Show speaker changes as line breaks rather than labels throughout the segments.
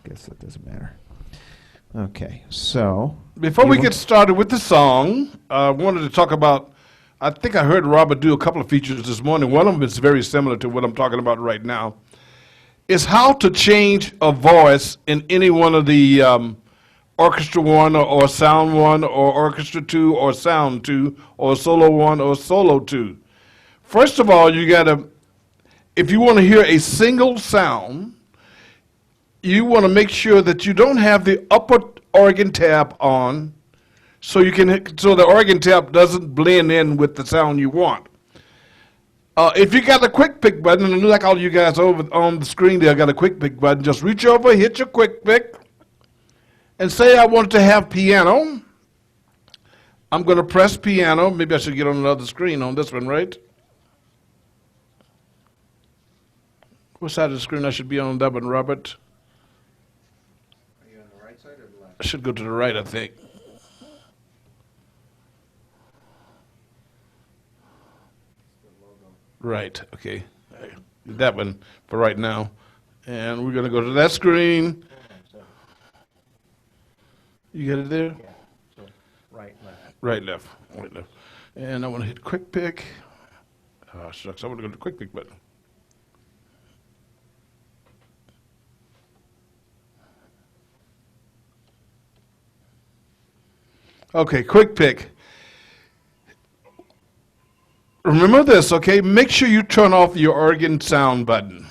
Guess that doesn't matter. Okay, so
Before we get started with the song, I wanted to talk about, I think I heard Robert do a couple of features this morning. One of them is very similar to what I'm talking about right now. Is how to change a voice in any one of the orchestra one or sound one or orchestra two or sound two or solo one or solo two. First of all, you gotta, if you want to hear a single sound, you want to make sure that you don't have the upper organ tab on, so the organ tab doesn't blend in with the sound you want. If you got a quick pick button, and like all you guys over on the screen there got a quick pick button, just reach over, hit your quick pick, and say I want to have piano. I'm going to press piano. Maybe I should get on another screen on this one, right? What side of the screen I should be on that one, Robert? I should go to the right, I think. Right, okay. That one for right now. And we're going to go to that screen. You got it there?
Yeah, so right, left.
Right, left. Right, left. And I want to hit quick pick. Oh, shucks, I want to go to the quick pick button. Okay, quick pick. Remember this, okay? Make sure you turn off your organ sound button.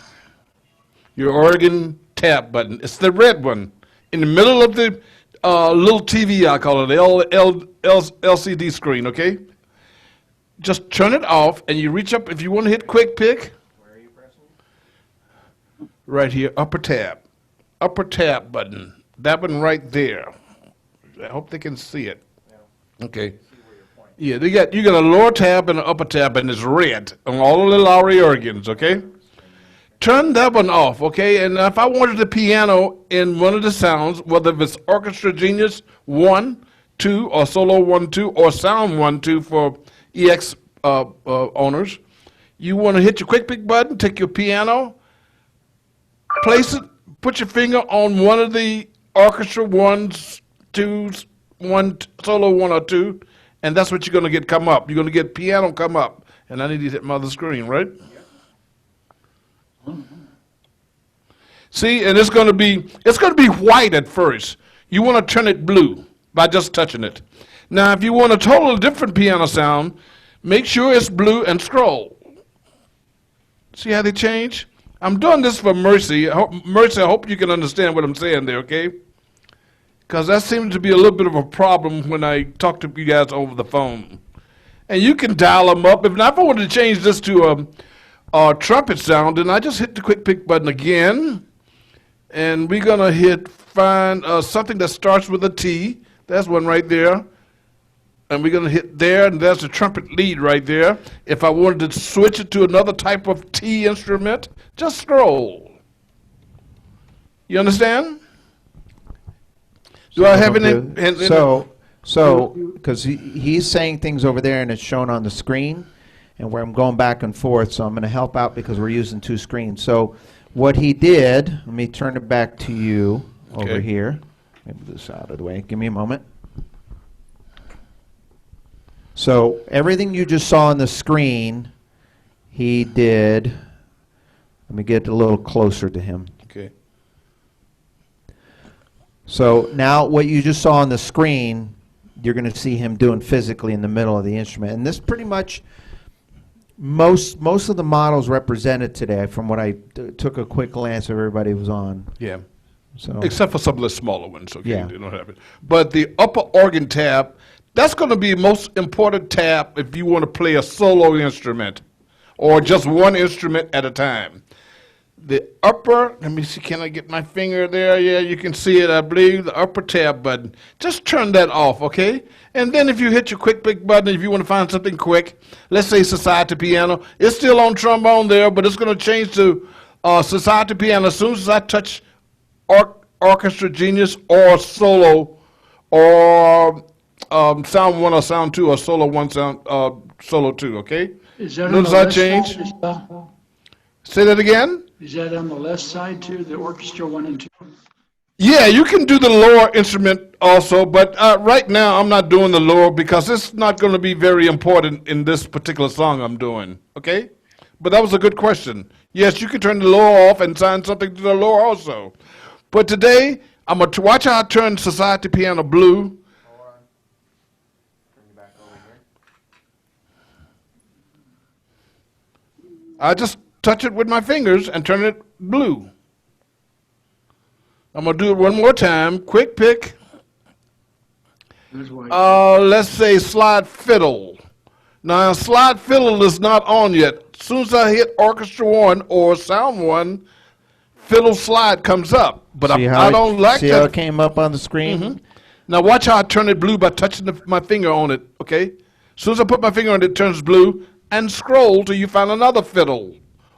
Your organ tab button. It's the red one. In the middle of the little TV, I call it, the LCD screen, okay? Just turn it off, and you reach up. If you want to hit quick pick.
Where are you pressing?
Right here, upper tab. Upper tab button. That one right there. I hope they can see it. Okay. Yeah, you got a lower tab and an upper tab, and it's red on all of the Lowry organs, okay? Turn that one off, okay? And if I wanted the piano in one of the sounds, whether it's Orchestra Genius 1, 2, or Solo 1, 2, or Sound 1, 2 for EX owners, you want to hit your quick pick button, take your piano, place it, put your finger on one of the Orchestra 1s, 2s, Solo 1 or 2, and that's what you're going to get come up. You're going to get piano come up. And I need to hit my other screen, right? See, and it's going to be white at first. You want to turn it blue by just touching it. Now, if you want a totally different piano sound, make sure it's blue and scroll. See how they change? I'm doing this for Mercy. Mercy, I hope you can understand what I'm saying there, okay? Because that seems to be a little bit of a problem when I talk to you guys over the phone. And you can dial them up. If I wanted to change this to a trumpet sound, then I just hit the quick pick button again. And we're going to find something that starts with a T. That's one right there. And we're going to hit there, and there's the trumpet lead right there. If I wanted to switch it to another type of T instrument, just scroll. You understand? Do I have any?
So, because he's saying things over there and it's shown on the screen, and where I'm going back and forth, so I'm going to help out because we're using two screens. So, what he did, let me turn it back to you over here. Move this out of the way. Give me a moment. So, everything you just saw on the screen, he did. Let me get a little closer to him.
Okay.
So now what you just saw on the screen, you're going to see him doing physically in the middle of the instrument. And this pretty much, most of the models represented today, from what I took a quick glance of everybody was on.
Yeah.
So
except for some of the smaller ones, okay?
Yeah.
They don't have it. But the upper organ tab, that's going to be the most important tab if you want to play a solo instrument or just one instrument at a time. The upper, let me see, can I get my finger there? Yeah, you can see it, I believe, the upper tab button. Just turn that off, okay? And then if you hit your quick pick button, if you want to find something quick, let's say society piano, it's still on trombone there, but it's going to change to society piano as soon as I touch Orchestra Genius or Solo or Sound 1 or Sound 2 or Solo 1, Solo 2, okay?
Is that
Notice
on
I
the
change?
left side as well?
Say that again?
Is that on the left side too, the orchestra 1 and 2?
Yeah, you can do the lower instrument also, but right now I'm not doing the lower because it's not going to be very important in this particular song I'm doing. Okay, but that was a good question. Yes, you can turn the lower off and assign something to the lower also. But today I'm gonna watch how I turn Society Piano blue. I just touch it with my fingers and turn it blue. I'm gonna do it one more time. Quick pick.
That's why.
Let's say slide fiddle. Now slide fiddle is not on yet. As soon as I hit orchestra 1 or sound 1, fiddle slide comes up. But I don't like
See how
that.
it came up on the screen?
Mhm. Now watch how I turn it blue by touching my finger on it, okay? As soon as I put my finger on it, it turns blue, and scroll till you find another fiddle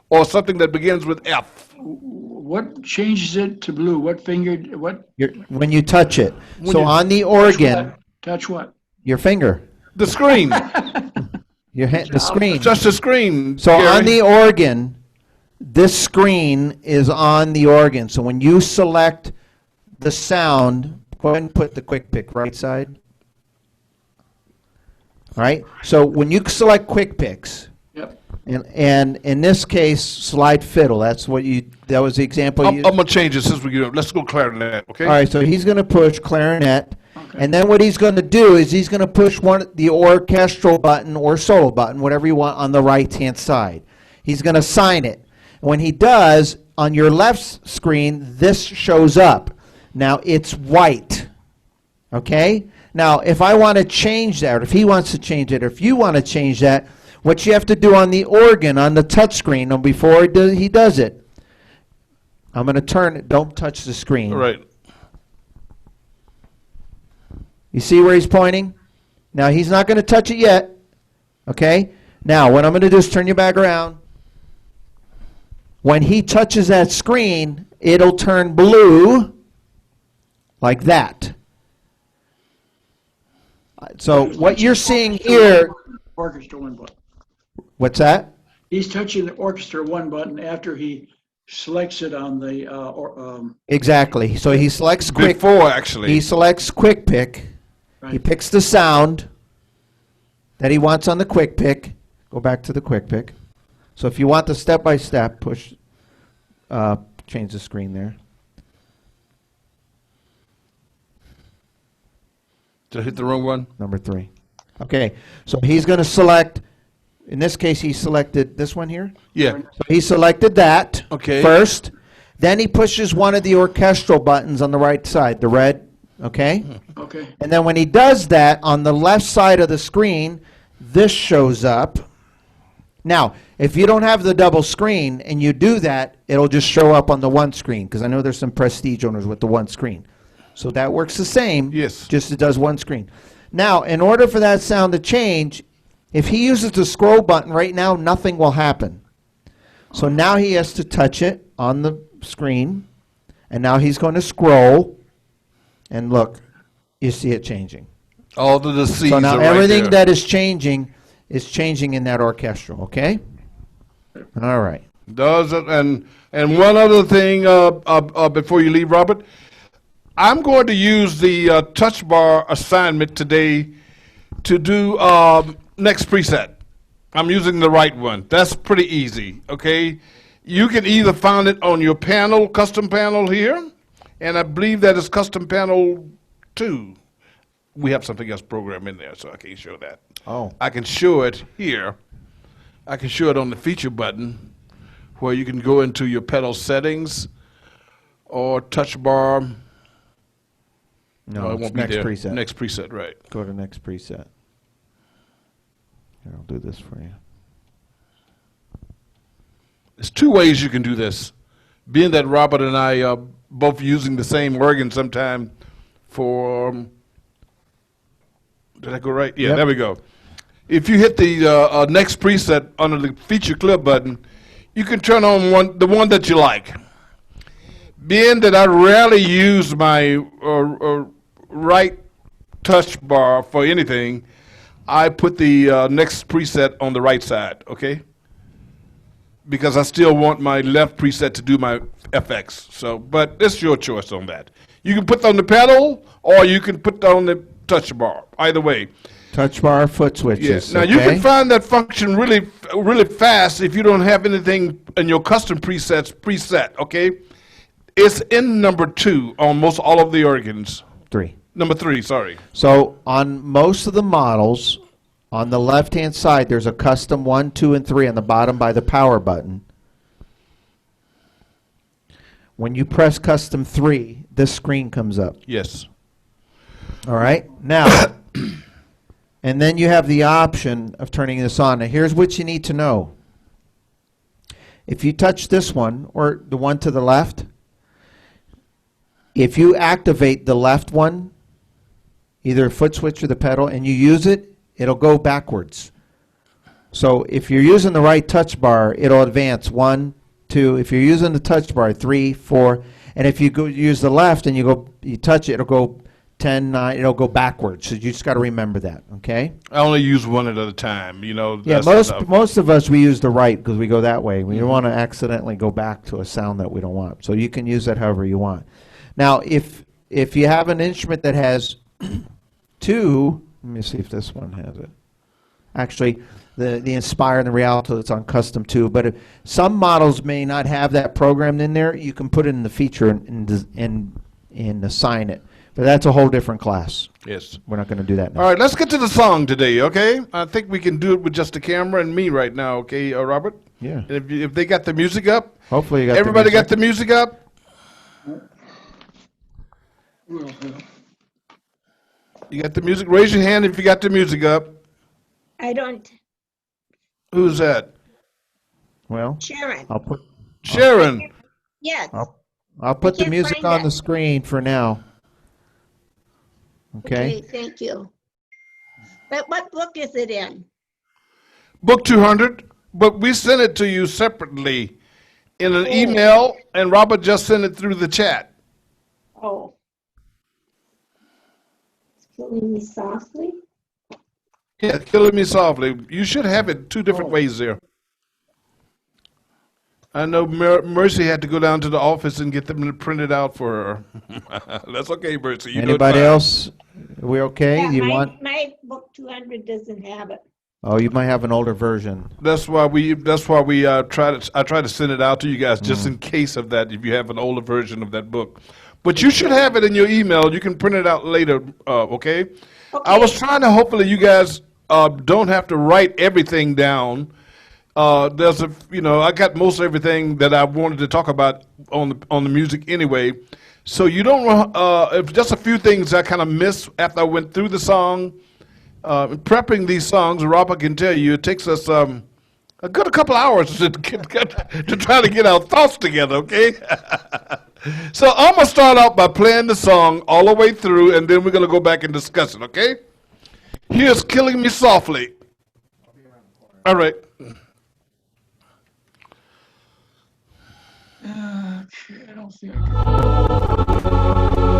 or something that begins with F.
What changes it to blue? What finger? What?
When you touch it.
When
So
you
on the organ,
Touch what?
your finger,
The screen.
the screen.
Just the screen.
So
Gary.
on the organ, this screen is on the organ. So when you select the sound, go ahead and put the quick pick right side. All right? So when you select quick picks,
Yep.
and in this case, slide fiddle, that was the example
I'm
you
gonna change it since we get. Let's go clarinet, okay?
All right, so he's going to push clarinet,
Okay.
and then what he's going to do is he's going to push the orchestral button or solo button, whatever you want, on the right-hand side. He's going to sign it. When he does, on your left screen, this shows up. Now, it's white, okay? Now, if I want to change that, or if he wants to change it, or if you want to change that, what you have to do on the organ, on the touch screen, and before he does it, I'm going to turn it. Don't touch the screen.
All right.
You see where he's pointing? Now, he's not going to touch it yet. Okay? Now, what I'm going to do is turn you back around. When he touches that screen, it'll turn blue like that. So what you're seeing here,
Orchestra 1 button.
what's that?
He's touching the orchestra 1 button after he selects it on the.
Exactly. So he selects quick.
Before, actually.
He selects quick pick. He
Right.
picks the sound that he wants on the quick pick. Go back to the quick pick. So if you want the step-by-step, change the screen there.
Did I hit the wrong one?
Number 3. Okay, so he's going to select, in this case, he selected this one here.
Yeah.
So he selected that
Okay.
first. Then he pushes one of the orchestral buttons on the right side, the red, okay?
Okay.
And then when he does that, on the left side of the screen, this shows up. Now, if you don't have the double screen and you do that, it'll just show up on the one screen, because I know there's some Prestige owners with the one screen. So that works the same.
Yes.
Just it does one screen. Now, in order for that sound to change, if he uses the scroll button right now, nothing will happen. So now he has to touch it on the screen, and now he's going to scroll, and look, you see it changing.
All of the C's
So now
are right
everything
there.
that is changing in that orchestral, okay? All right.
Does it? And one other thing before you leave, Robert, I'm going to use the touch bar assignment today to do next preset. I'm using the right one. That's pretty easy, okay? You can either find it on your panel, custom panel here, and I believe that is custom panel 2. We have something else programmed in there, so I can't show that.
Oh.
I can show it here. I can show it on the feature button where you can go into your pedal settings or touch bar.
No,
it
it's
won't be
next
there.
preset.
Next preset, right.
Go to next preset. Here, I'll do this for you.
There's 2 ways you can do this. Being that Robert and I are both using the same organ sometime for, did I go right? Yeah,
Yep.
there we go. If you hit the next preset under the feature clip button, you can turn on the one that you like. Being that I rarely use my right touch bar for anything, I put the next preset on the right side, okay? because I still want my left preset to do my FX. So, but it's your choice on that. You can put on the pedal or you can put on the touch bar. Either way.
Touch bar, foot switches.
Yes. Now you can find that function really fast if you don't have anything in your custom presets preset. Okay, it's in number 2 on most all of the organs.
3.
Number 3, sorry.
So on most of the models, on the left-hand side, there's a custom 1, 2, and 3 on the bottom by the power button. When you press custom 3, this screen comes up.
Yes.
All right. Now, and then you have the option of turning this on. Now, here's what you need to know. If you touch this one, or the one to the left, if you activate the left one, either a foot switch or the pedal, and you use it, it'll go backwards. So if you're using the right touch bar, it'll advance 1, 2. If you're using the touch bar, 3, 4. And if you go use the left and you touch it, it'll go 10, 9, it'll go backwards. So you just got to remember that, okay?
I only use one at a time, you know.
Yeah,
that's
most of us, we use the right because we go that way. We don't want to accidentally go back to a sound that we don't want. So you can use that however you want. Now, if you have an instrument that has 2, let me see if this one has it. Actually, the Inspire and the Rialto, it's on custom 2. But if some models may not have that programmed in there, you can put it in the feature and assign it. But that's a whole different class.
Yes.
We're not going to do that now.
All right, let's get to the song today, okay? I think we can do it with just the camera and me right now, okay, Robert?
Yeah.
And if they got the music up,
Hopefully you got
everybody
the music.
got the music up? You got the music? Raise your hand if you got the music up.
I don't.
Who's that?
Well,
Sharon.
I'll put
Sharon.
Yes.
I'll put the
can't
music
find
on
it.
the screen for now. Okay?
Thank you. But what book is it in?
Book 200, but we sent it to you separately in an email, and Robert just sent it through the chat.
Oh. It's killing me softly.
Yeah, Killing Me Softly. You should have it 2 different ways there. I know Mercy had to go down to the office and get them printed out for her. That's okay, Mercy. You
Anybody
know
else? Are we okay?
Yeah,
You
my,
want?
my book 200 doesn't have it.
Oh, you might have an older version.
That's why we I try to send it out to you guys just in case of that, if you have an older version of that book. But you should have it in your email. You can print it out later, okay? I was trying to hopefully you guys don't have to write everything down. I got most everything that I wanted to talk about on the music anyway. So you don't if just a few things I kind of missed after I went through the song. Prepping these songs, Robert can tell you, it takes us a good couple hours to try to get our thoughts together, okay? So I'm going to start out by playing the song all the way through, and then we're going to go back and discuss it, okay? Here's Killing Me Softly. All right.
Okay, I don't think I can.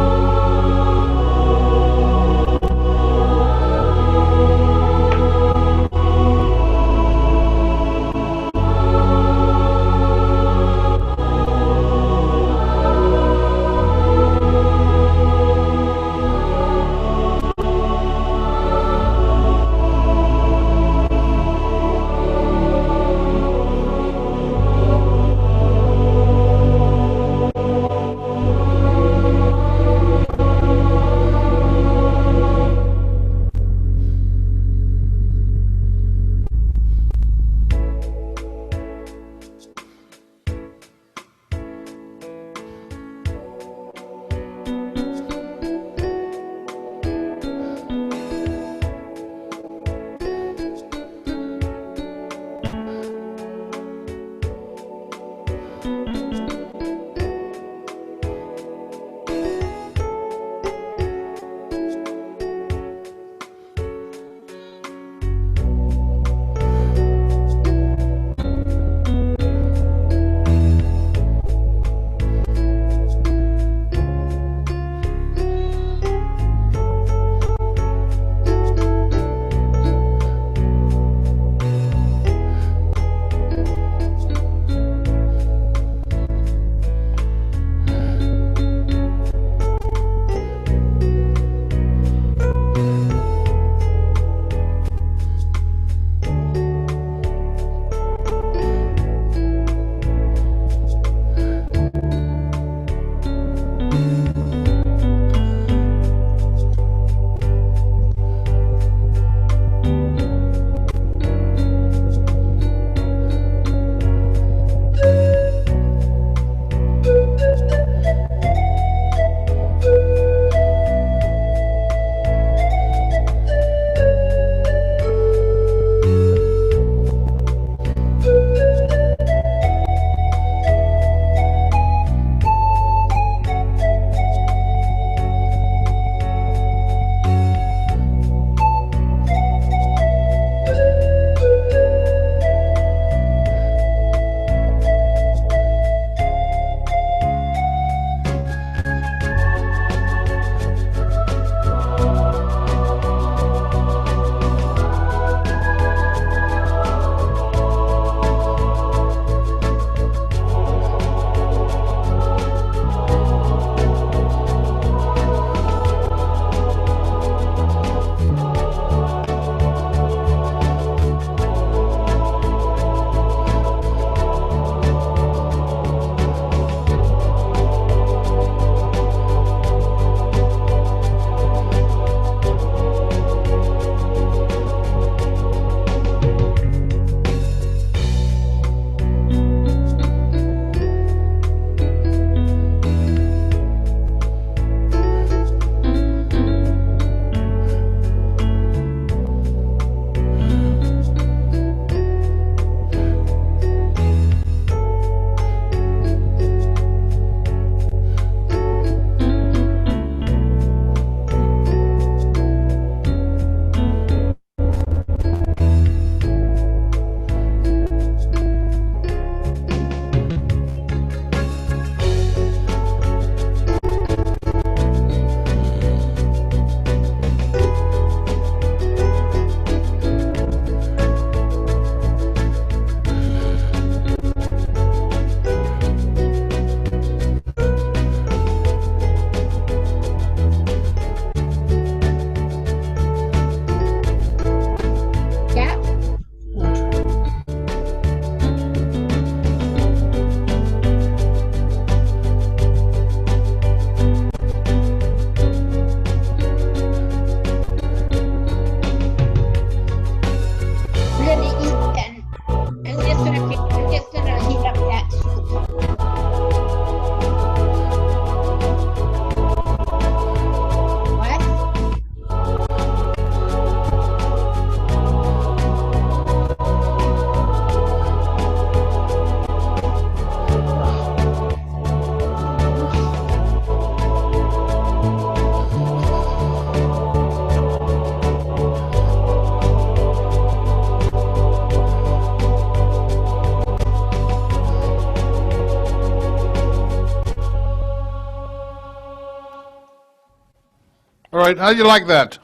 All right, how do you like that?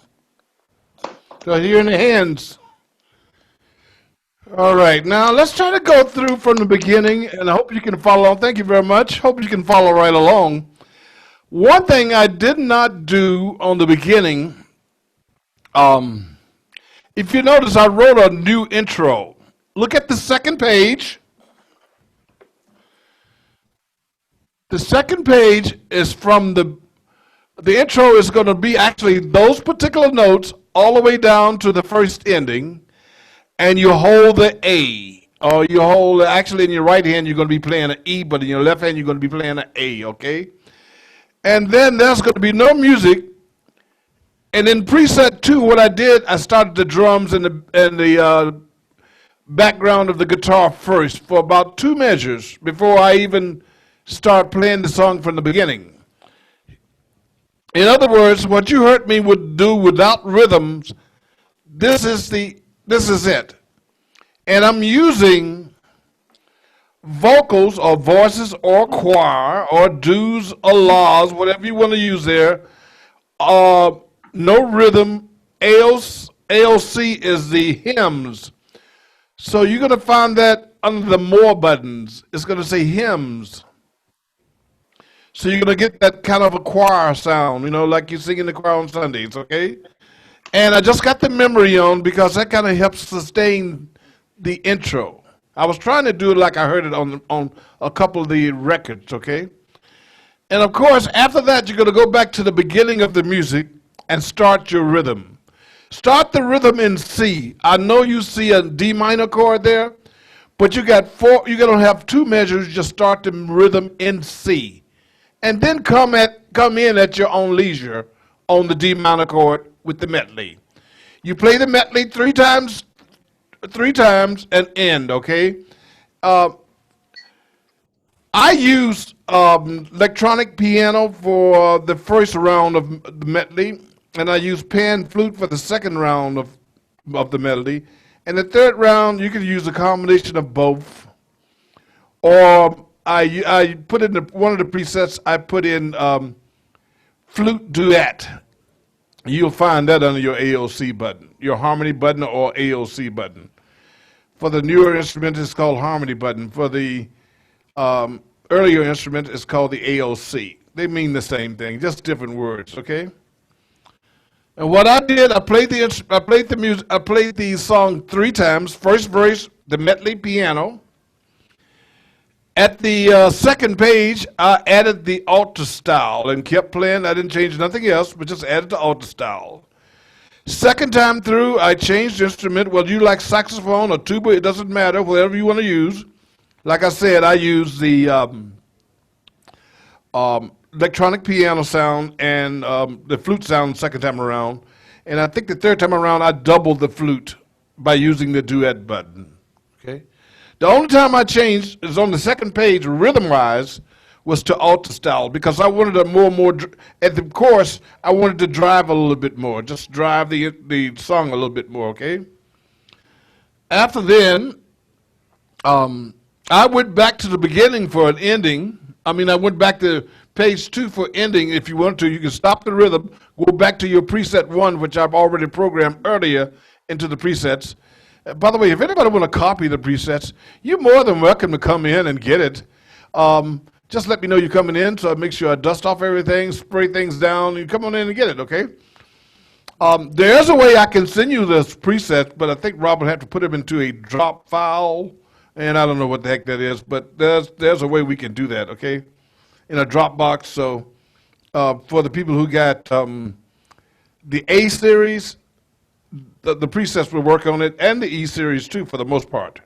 Do I hear any hands? All right, now let's try to go through from the beginning, and I hope you can follow along. Thank you very much. Hope you can follow right along. One thing I did not do on the beginning, if you notice, I wrote a new intro. Look at the second page. The second page is from the intro is going to be actually those particular notes all the way down to the first ending, and you hold the A, or you hold, actually in your right hand you're going to be playing an E, but in your left hand you're going to be playing an A, okay? And then there's going to be no music. And in preset 2, what I did, I started the drums and the background of the guitar first for about 2 measures before I even start playing the song from the beginning. In other words, what you heard me would do without rhythms, this is it. And I'm using vocals or voices or choir or do's or laws, whatever you want to use there. No rhythm. ALC is the hymns. So you're going to find that under the more buttons, it's going to say hymns. So you're going to get that kind of a choir sound, you know, like you sing in the choir on Sundays, okay? And I just got the memory on because that kind of helps sustain the intro. I was trying to do it like I heard it on a couple of the records, okay? And of course, after that, you're going to go back to the beginning of the music and start your rhythm. Start the rhythm in C. I know you see a D minor chord there, but you're going to have 2 measures. Just start the rhythm in C. And then come in at your own leisure on the D minor chord with the medley. You play the medley 3 times and end, okay? I use electronic piano for the first round of the medley, and I use pan flute for the second round of the medley. And the third round, you can use a combination of both. Or I put in one of the presets, I put in flute duet. You'll find that under your AOC button, your harmony button or AOC button. For the newer instrument, it's called harmony button. For the earlier instrument, it's called the AOC. They mean the same thing, just different words, okay? And what I did, I played the song 3 times. First verse, the medley piano. At the second page, I added the alto style and kept playing. I didn't change nothing else, but just added the alto style. Second time through, I changed the instrument. Whether you like saxophone or tuba, it doesn't matter, whatever you want to use. Like I said, I use the electronic piano sound and the flute sound second time around. And I think the third time around, I doubled the flute by using the duet button. Okay. The only time I changed is on the second page, rhythm-wise, was to alto style because I wanted at the chorus, I wanted to drive a little bit more, just drive the song a little bit more, okay? After then, I went back to the beginning for an ending. I went back to page 2 for ending. If you want to, you can stop the rhythm, go back to your preset 1, which I've already programmed earlier into the presets. By the way, if anybody want to copy the presets, you're more than welcome to come in and get it. Just let me know you're coming in, so I make sure I dust off everything, spray things down, you come on in and get it, okay? There's a way I can send you this preset, but I think Rob would have to put them into a drop file, and I don't know what the heck that is, but there's a way we can do that, okay? In a Dropbox, so for the people who got the A series, the presets will work on it, and the E series too, for the most part.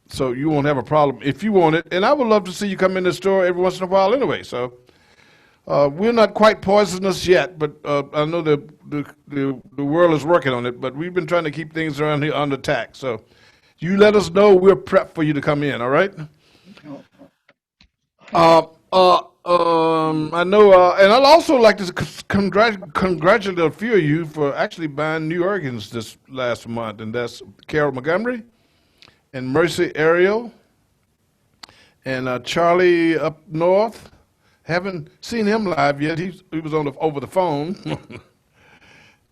So you won't have a problem if you want it. And I would love to see you come in the store every once in a while anyway. So we're not quite poisonous yet, but I know the world is working on it. But we've been trying to keep things around here under attack. So you let us know. We're prepped for you to come in. All right. I know, and I'd also like to congratulate a few of you for actually buying new organs this last month, and that's Carol Montgomery and Mercy Ariel and Charlie up north Haven't seen him live yet. He was on over the phone.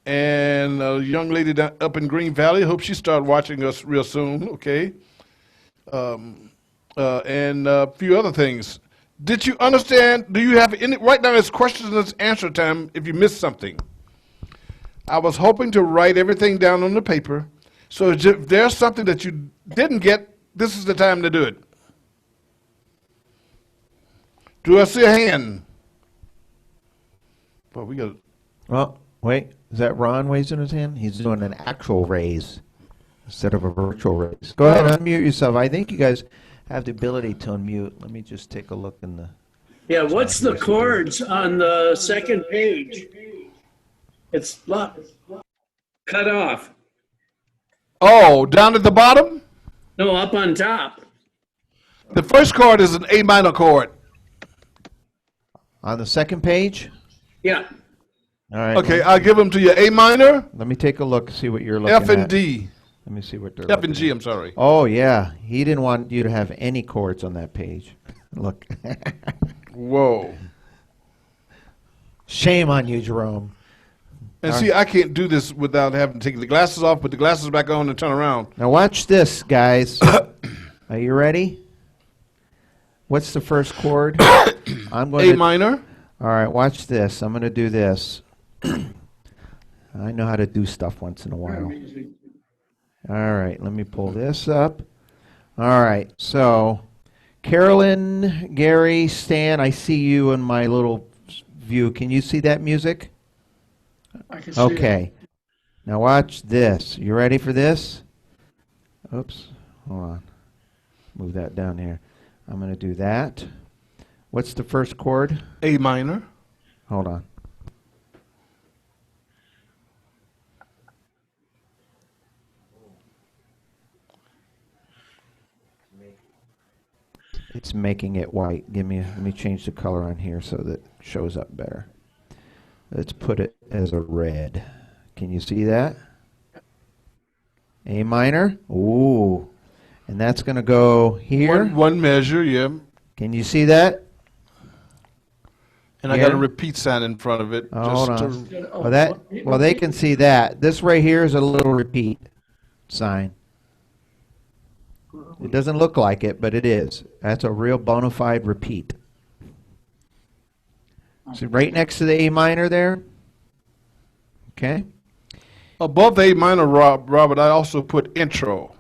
And a young lady down, up in Green Valley. Hope she start watching us real soon. Okay. And a few other things. Did you understand? Do you have any? Right now, it's questions and answer time. If you missed something, I was hoping to write everything down on the paper. So if there's something that you didn't get, this is the time to do it. Do I see a hand? Well, we got.
Well, wait. Is that Ron raising his hand? He's doing an actual raise instead of a virtual raise. Go ahead, unmute yourself. I think you guys have the ability to unmute. Let me just take a look in the.
Yeah, what's the chords on the second page? It's cut off.
Oh, down at the bottom.
No, up on top.
The first chord is an A minor chord.
On the second page?
Yeah.
All right.
Okay, I'll give them to you. A minor,
Let me take a look, see what you're looking
F
at.
and D.
Let me see what they're
F
looking
and G,
at.
I'm sorry.
Oh, yeah. He didn't want you to have any chords on that page. Look.
Whoa.
Shame on you, Jerome.
And see, I can't do this without having to take the glasses off, put the glasses back on, and turn around.
Now watch this, guys. Are you ready? What's the first chord? I'm going
A
to.
minor.
All right, watch this. I'm going to do this. I know how to do stuff once in a while. All right, let me pull this up. All right, so Carolyn, Gary, Stan, I see you in my little view. Can you see that music?
I can see it.
Okay. Now watch this. You ready for this? Oops. Hold on. Move that down here. I'm going to do that. What's the first chord?
A minor.
Hold on. It's making it white. Let me change the color on here so that it shows up better. Let's put it as a red. Can you see that? A minor. Ooh. And that's going to go here.
One measure, yeah.
Can you see that?
And I got a
Yeah.
repeat sign in front of it.
Oh, hold on.
Oh,
Well, they can see that. This right here is a little repeat sign. It doesn't look like it, but it is. That's a real bona fide repeat. See, right next to the A minor there. Okay.
Above A minor, Robert, I also put intro,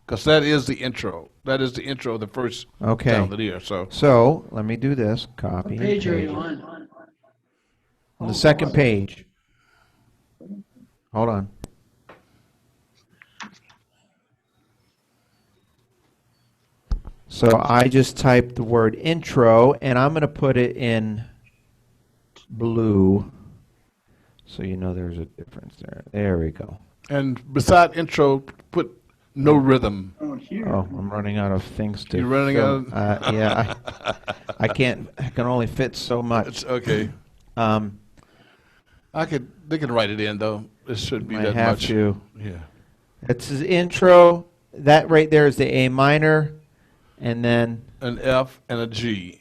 because that is the intro. That is the intro of the first
Okay.
down there. So
So let me do this. Copy.
What
and
page are you
paste.
on?
On the second page. Hold on. So I just typed the word intro, and I'm going to put it in blue, so you know there's a difference there. There we go.
and beside intro, put no rhythm.
Oh, here.
Oh, I'm running out of things to.
You're running
fill.
out
Yeah, I can't. I can only fit so much.
It's okay.
Um,
They can write it in though. It should be
I
that
have
much.
to.
Yeah.
It's his intro. That right there is the A minor, and then
An F and a G.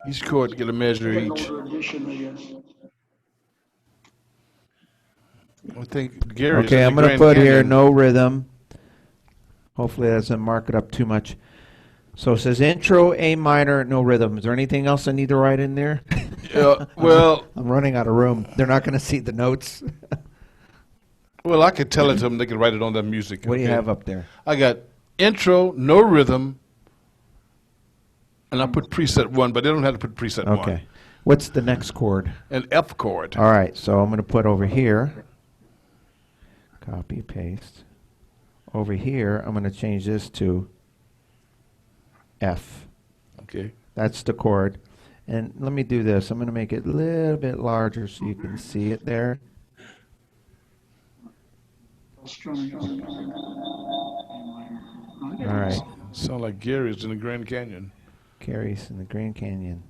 Each chord get a measure
An
each.
older edition, I guess.
I think Gary's
okay.
in
I'm
the
going to
Grand
put here
Canyon.
no rhythm. Hopefully that doesn't mark it up too much. So it says intro, A minor, no rhythm. Is there anything else I need to write in there?
Well,
I'm running out of room. They're not going to see the notes.
well, I could tell it to them. They can write it on their music.
What do you
okay?
have up there?
I got intro, no rhythm, and I put preset 1, but they don't have to put preset 1.
Okay. What's the next chord?
An F chord.
All right. So I'm going to put over here. Copy, paste. Over here, I'm going to change this to F.
Okay.
That's the chord. And let me do this. I'm going to make it a little bit larger so you can see it there.
Strumming on.
All right.
Sound like Gary's in the Grand Canyon.
Carries in the Grand Canyon.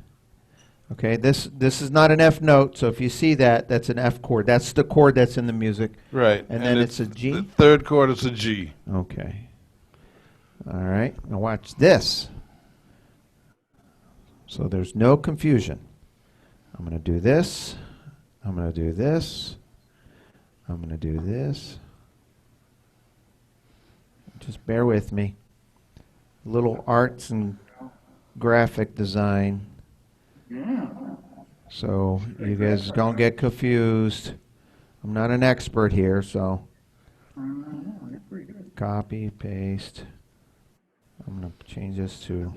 Okay, this is not an F note, so if you see that, that's an F chord. That's the chord that's in the music.
Right.
And then it's a G?
The third chord is a G.
Okay. All right, now watch this. So there's no confusion. I'm going to do this. I'm going to do this. I'm going to do this. Just bear with me. Little arts and graphic design. So you guys don't get confused. I'm not an expert here, so copy, paste. I'm going to change this to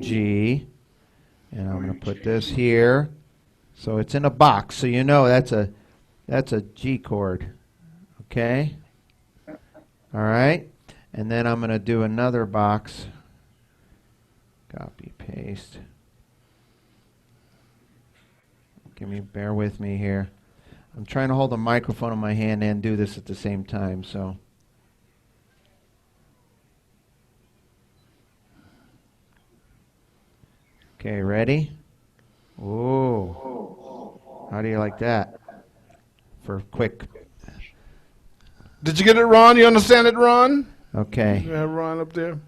G, and I'm going to put this here. So it's in a box, so you know that's a G chord. Okay? All right? And then I'm going to do another box. Copy, paste. Bear with me here. I'm trying to hold the microphone in my hand and do this at the same time, so. Okay, ready? Ooh. How do you like that? For quick.
Did you get it, Ron? You understand it, Ron?
Okay.
You have Ron up there?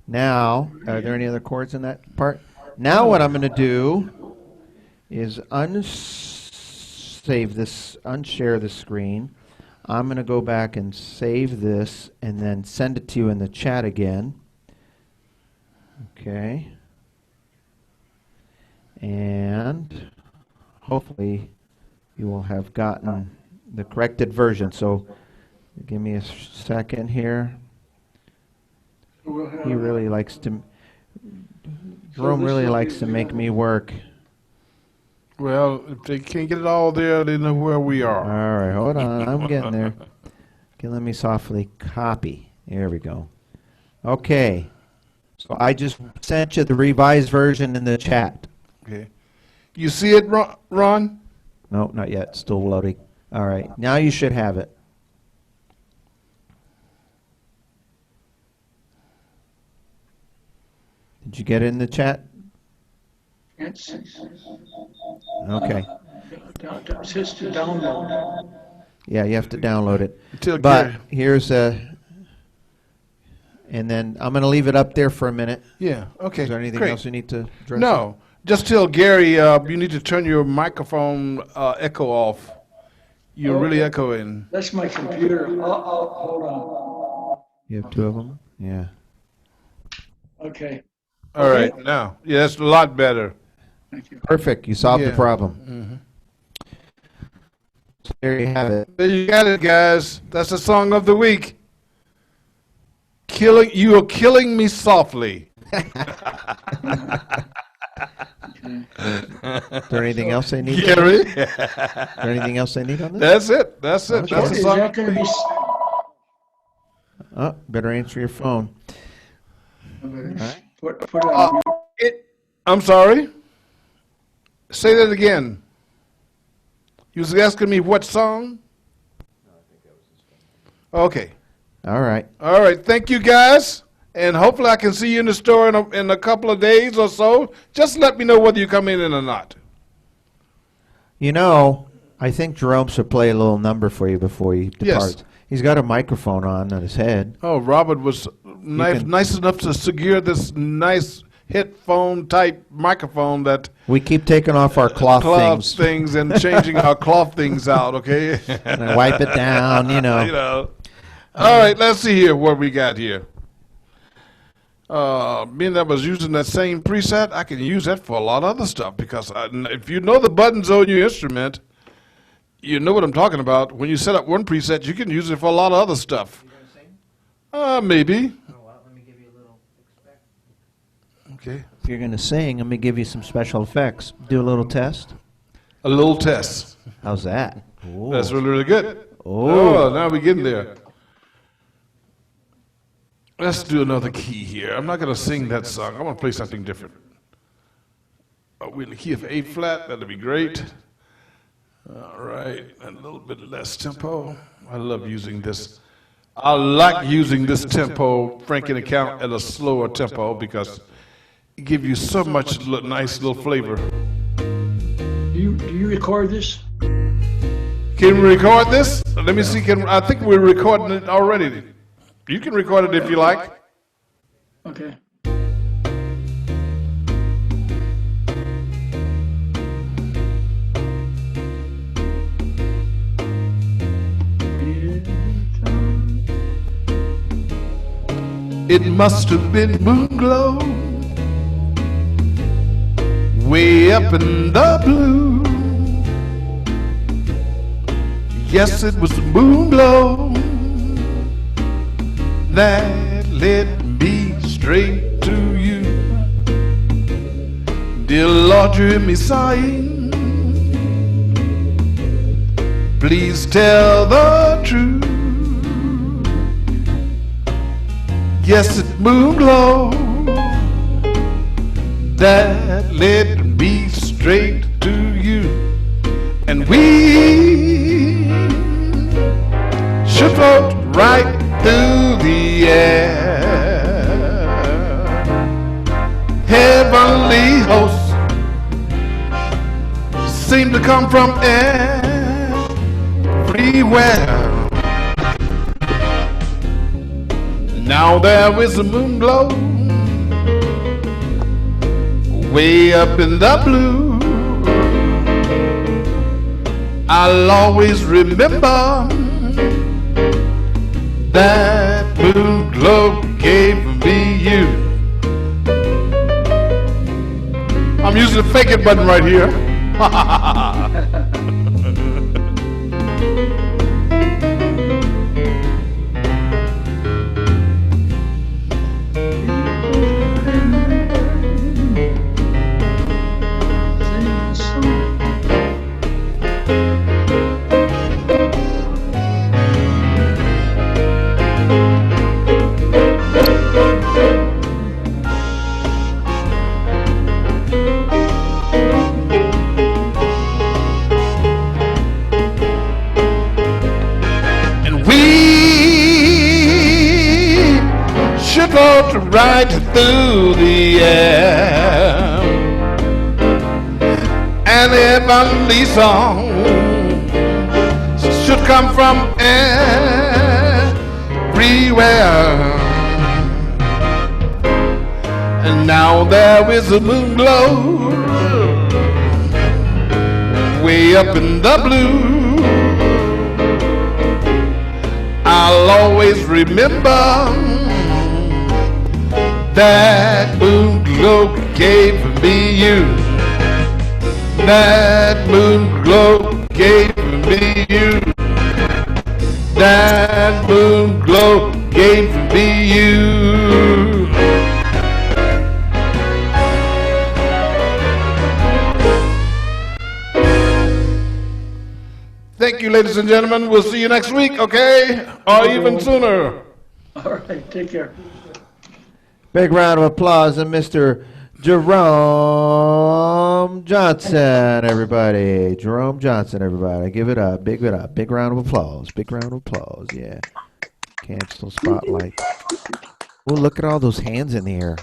Now, are there any other chords in that part? Now what I'm going to do is unsave this, unshare the screen. I'm going to go back and save this and then send it to you in the chat again. Okay. And hopefully you will have gotten the corrected version. So give me a second here. He really likes to, Jerome really likes to make me work.
Well, if they can't get it all there, they know where we are.
All right, hold on, I'm getting there. Okay, let me softly copy. There we go. Okay, so I just sent you the revised version in the chat.
Okay. You see it, Ron?
No, not yet, still loading. All right, now you should have it. Did you get it in the chat?
It's
Okay.
just to download.
Yeah, you have to download it.
Until
But
Gary-
here's a, and then I'm going to leave it up there for a minute.
Yeah, okay.
Is there anything
great.
else you need to address?
No, just tell Gary you need to turn your microphone echo off. You're really echoing.
That's my computer. Hold on.
You have two of them? Yeah.
Okay,
All right, now. Yeah, that's a lot better.
thank you.
Perfect. You solved the
Yeah.
problem. So there you have it.
There you got it, guys. That's the song of the week. You are killing me softly.
Is there anything else they need?
Gary?
Is there anything else they need on this?
That's it. That's it.
Okay.
That's the
Is
song.
that going to be?
Oh, better answer your phone.
Put it on.
I'm sorry. Say that again. You was asking me what song? Okay.
All right.
All right. Thank you, guys. And hopefully I can see you in the store in a couple of days or so. Just let me know whether you come in or not.
You know, I think Jerome should play a little number for you before he departs.
Yes.
He's got a microphone on his head.
Oh, Robert was nice enough to secure this nice headphone type microphone that
We keep taking off our cloth things
and changing our cloth things out, okay?
and I wipe it down, you know.
You know. All right, let's see here what we got here. Being that I was using that same preset, I can use that for a lot of other stuff because if you know the buttons on your instrument, you know what I'm talking about. When you set up one preset, you can use it for a lot of other stuff. Maybe.
Let me give you a little
Okay.
If you're going to sing, let me give you some special effects. Do a little test.
A little test.
How's that? Ooh.
That's really, really good.
Oh.
Now we're getting there. Let's do another key here. I'm not going to sing that song. I want to play something different. We're in the key of A flat. That'll be great. All right. A little bit less tempo. I love using this. I like using this tempo, Franken account, at a slower tempo because it gives you so much nice little flavor.
record this?
Can we record this? Let me see. I think we're recording it already. You can record it if you like.
Okay.
It must have been moon glow way up in the blue. Yes, it was the moon glow that led me straight to you. Dear Lord, you hear me sighing. Please tell the truth. Yes, it's moon glow that led me straight to you. And we should float right through the air. Heavenly hosts seem to come from everywhere. Now there is a moon glow way up in the blue. I'll always remember that moon glow gave me you. I'm using the fake it button right here. Float right through the air. And heavenly song should come from everywhere. And now there is a moon glow way up in the blue. I'll always remember that moon glow gave me you. That moon glow gave me you. That moon glow gave me you. Thank you, ladies and gentlemen. We'll see you next week, okay? Or even sooner.
All right, take care.
Big round of applause to Mr. Jerome Johnson, everybody. Jerome Johnson, everybody. Give it up. Big round of applause. Big round of applause. Yeah. Cancel spotlight. Oh, look at all those hands in the air.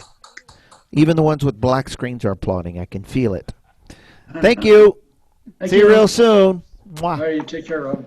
Even the ones with black screens are applauding. I can feel it. Thank you. See you real soon. Mwah.
All right, you take care, Rob.